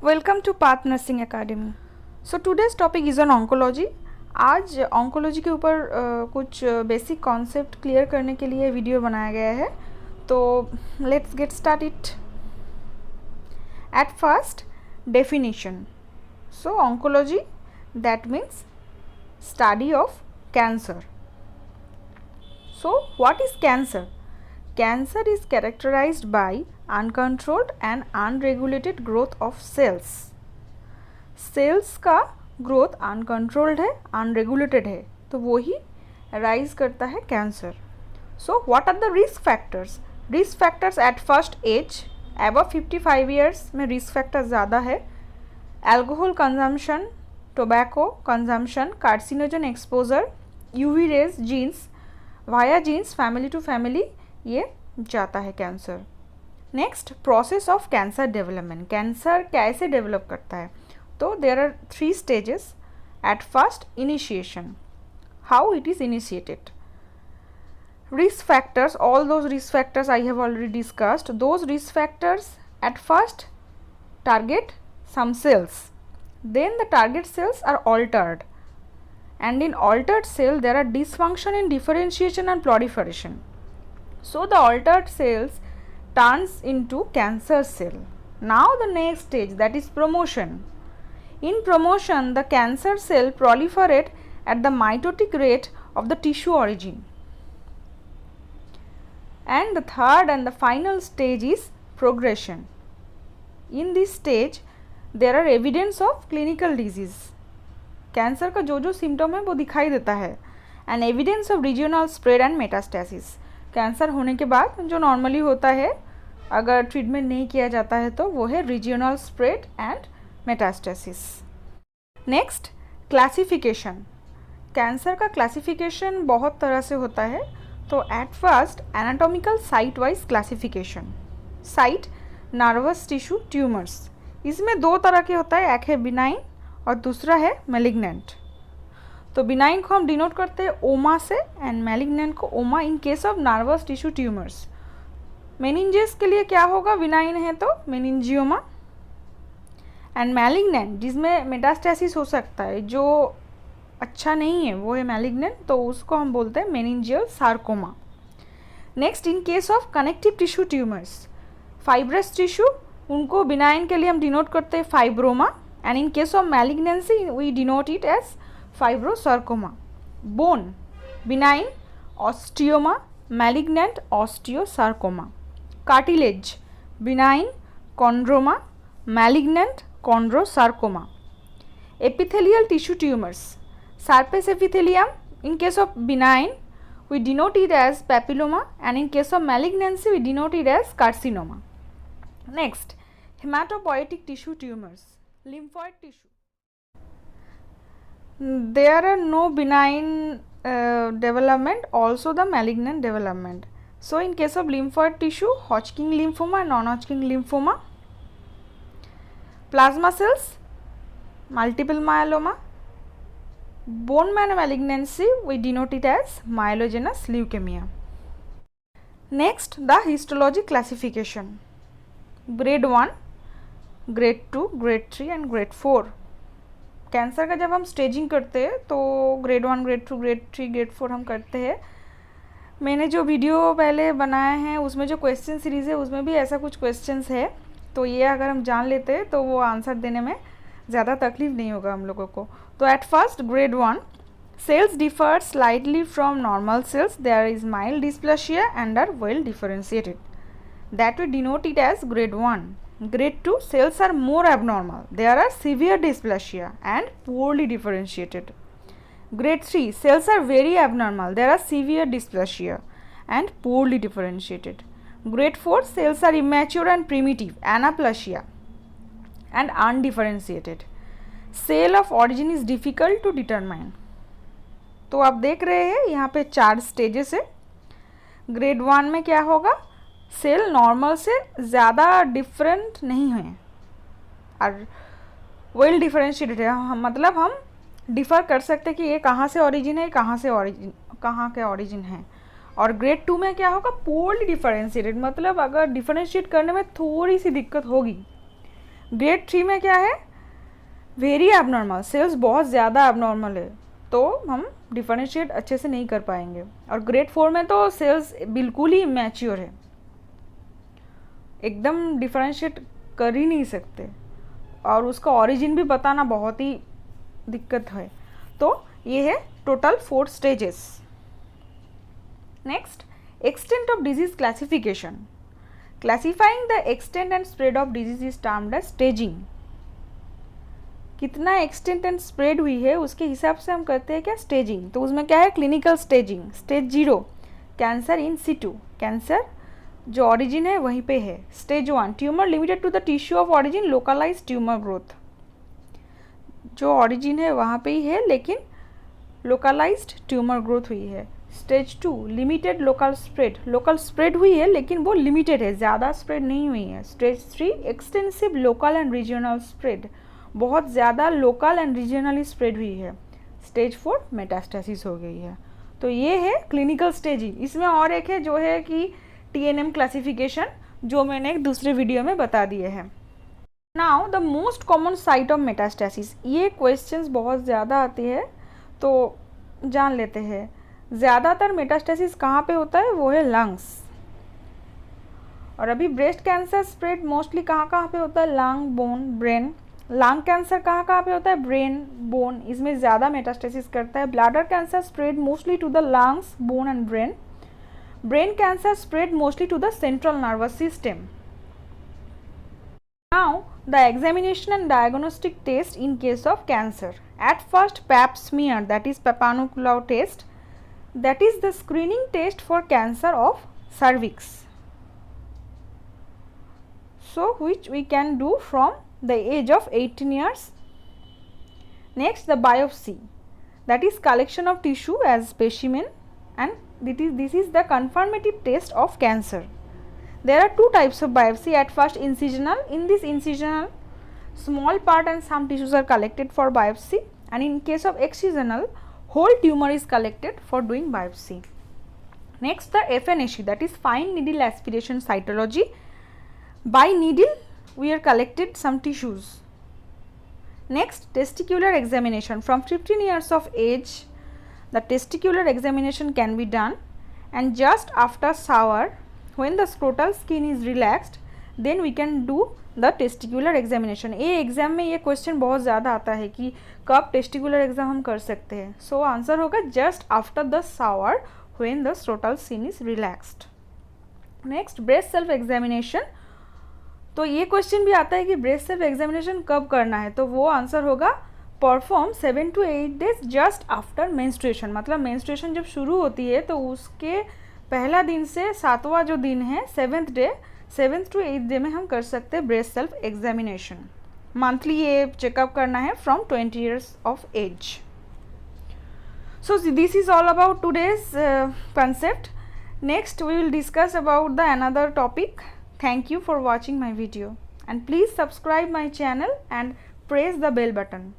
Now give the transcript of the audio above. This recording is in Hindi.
Welcome to Path Nursing Academy. So today's topic is on oncology. आज ऑन्कोलॉजी के ऊपर कुछ बेसिक कॉन्सेप्ट क्लियर करने के लिए वीडियो बनाया गया है, तो let's get start it. At first, definition. So oncology that means study of cancer. So what is cancer? Cancer is characterized by uncontrolled and unregulated growth of cells. Cells का growth uncontrolled है, unregulated है, तो वो ही rise करता है cancer. So what are the risk factors? Risk factors at first age, above 55 years में risk factors ज़्यादा है। Alcohol consumption, tobacco consumption, carcinogen exposure, UV rays, genes via genes family to family ये जाता है cancer. Next, process of cancer development. Cancer कैसे डेवलप करता है? तो there are 3 stages. At first, initiation, how it is initiated. Risk factors, all those risk factors I have already discussed. Those risk factors at first target some cells, then the target cells are altered, and in altered cell there are dysfunction in differentiation and proliferation. So the altered cells turns into cancer cell. Now the next stage, that is promotion. In promotion, the cancer cell proliferate at the mitotic rate of the tissue origin. And the third and the final stage is progression. In this stage there are evidence of clinical disease. Cancer का जो जो सिम्टम है वो दिखाई देता है। And evidence of regional spread and metastasis. Cancer होने के बाद जो नॉर्मली होता है, अगर ट्रीटमेंट नहीं किया जाता है तो वो है regional spread and metastasis. Next, classification. Cancer का क्लासिफिकेशन बहुत तरह से होता है। तो at first, anatomical site wise classification. Site, nervous tissue tumours. इसमें 2 तरह के होता है, एक है बिनाइन और दूसरा है मैलिग्नेंट। तो बिनाइन को हम डिनोट करते हैं ओमा से एंड मैलिग्नेंट को ओमा in case of nervous tissue tumours. Meninges के लिए क्या होगा? बिनाइन है तो मेनिंजियोमा, एंड मैलिग्नेंट जिसमें मेटास्टेसिस हो सकता है, जो अच्छा नहीं है वो है मैलिग्नेंट, तो उसको हम बोलते हैं meningeal sarcoma. Next, in case of connective tissue tumours, fibrous tissue, उनको बिनाइन के लिए हम डिनोट करते हैं fibroma, and in case of malignancy we denote it as fibrosarcoma. Bone, benign osteoma, malignant osteosarcoma. Cartilage, benign chondroma, malignant chondrosarcoma. Epithelial tissue tumors, surface epithelium, in case of benign we denote it as papilloma, and in case of malignancy we denote it as carcinoma. Next, hematopoietic tissue tumors, lymphoid tissue. There are no benign development, also the malignant development. So in case of lymphoid tissue, Hodgkin lymphoma, non-Hodgkin lymphoma. Plasma cells, multiple myeloma. Bone marrow malignancy, we denote it as myelogenous leukemia. Next, the histology classification. Grade 1, grade 2, grade 3 and grade 4। Cancer का जब हम स्टेजिंग करते हैं तो ग्रेड 1, ग्रेड 2, ग्रेड 3, ग्रेड 4 हम करते हैं। मैंने जो वीडियो पहले बनाए हैं उसमें जो क्वेश्चन सीरीज़ है उसमें भी ऐसा कुछ क्वेश्चंस है, तो ये अगर हम जान लेते हैं तो वो आंसर देने में ज़्यादा तकलीफ नहीं होगा हम लोगों को। तो at first, grade 1, cells differ slightly from normal cells, there is mild dysplasia and are well differentiated, that we denote it as grade 1. Grade 2, cells are more abnormal, there are severe dysplasia and poorly differentiated. Grade 3, cells are very abnormal, there are severe dysplasia and poorly differentiated. Grade 4, cells are immature and primitive, anaplasia and undifferentiated. Cell of origin is difficult to determine. तो आप देख रहे हैं यहाँ पे 4 स्टेजेस है। ग्रेड 1 में क्या होगा? सेल नॉर्मल से ज़्यादा डिफरेंट नहीं है और वेल डिफरेंशिएटेड है, मतलब हम डिफ़र कर सकते हैं कि ये कहाँ से ओरिजिन है, कहाँ के ओरिजिन है। और ग्रेड 2 में क्या होगा? पोरली डिफरेंशिएटेड, मतलब अगर डिफरेंशिएट करने में थोड़ी सी दिक्कत होगी। ग्रेड 3 में क्या है, वेरी एबनॉर्मल, सेल्स बहुत ज़्यादा एबनॉर्मल है, तो हम डिफरेंशिएट अच्छे से नहीं कर पाएंगे। और ग्रेड 4 में तो सेल्स बिल्कुल ही मैच्योर है, एकदम डिफरेंशिएट कर ही नहीं सकते, और उसका ओरिजिन भी बताना बहुत ही दिक्कत है। तो ये है total 4 stages. Next, extent of disease classification. Classifying the extent and spread of disease is termed as staging. कितना एक्सटेंट एंड स्प्रेड हुई है उसके हिसाब से हम करते हैं क्या, स्टेजिंग। तो उसमें क्या है, clinical staging, stage 0 cancer in situ, cancer जो ऑरिजिन है वहीं पे है। Stage 1 tumour limited to the tissue of origin, localise tumour growth, जो ऑरिजिन है वहाँ पे ही है लेकिन लोकलाइज्ड ट्यूमर ग्रोथ हुई है। Stage 2 limited local spread, local spread हुई है लेकिन वो लिमिटेड है, ज़्यादा स्प्रेड नहीं हुई है। Stage 3 extensive local and regional spread, बहुत ज़्यादा लोकल एंड रीजनली स्प्रेड हुई है। स्टेज 4 मेटास्टेसिस हो गई है। तो ये है क्लिनिकल स्टेजिंग। इसमें और एक है जो है कि TNM क्लासिफिकेशन, जो मैंने एक दूसरे वीडियो में बता दिए हैं। Now the most common site of metastasis, ये क्वेश्चंस बहुत ज़्यादा आती है तो जान लेते हैं। ज़्यादातर मेटास्टेसिस कहाँ पे होता है, वो है लंग्स। और अभी ब्रेस्ट कैंसर स्प्रेड मोस्टली कहाँ पे होता है, lung, bone, brain. Lung cancer कहाँ पे होता है, ब्रेन, बोन, इसमें ज़्यादा मेटास्टेसिस करता है। Bladder cancer spread mostly to the lungs, bone and brain. Brain cancer spread mostly to the central nervous system. Now, the examination and diagnostic test in case of cancer. At first, Pap smear, that is Papa-Nicolau test, that is the screening test for cancer of cervix. So, which we can do from the age of 18 years. Next, the biopsy, that is collection of tissue as specimen, and this is the confirmative test of cancer. There are 2 types of biopsy. At first, incisional. In this incisional, small part and some tissues are collected for biopsy, and in case of excisional, whole tumor is collected for doing biopsy. Next, the FNAC, that is fine needle aspiration cytology. By needle, we are collected some tissues. Next, testicular examination. From 15 years of age, the testicular examination can be done, and just after shower, when the scrotal skin is relaxed, then we can do the testicular examination. ये एग्जाम में ये क्वेश्चन बहुत ज़्यादा आता है कि कब टेस्टिकुलर एग्जाम हम कर सकते हैं। सो आंसर होगा just after the shower when the scrotal skin is relaxed. Next, breast self examination. तो ये क्वेश्चन भी आता है कि ब्रेस्ट सेल्फ एग्जामिनेशन कब करना है, तो वो आंसर होगा perform 7 to 8 days just after menstruation. मतलब मेंस्ट्रुएशन जब शुरू होती है तो उसके पहला दिन से 7वां जो दिन है, 7th to 8th डे में हम कर सकते हैं ब्रेस्ट सेल्फ एग्जामिनेशन। मंथली ये चेकअप करना है from 20 years of age. So this is all about today's concept. Next we will discuss about the another topic. Thank you for watching my video, and please subscribe my channel and press the bell button.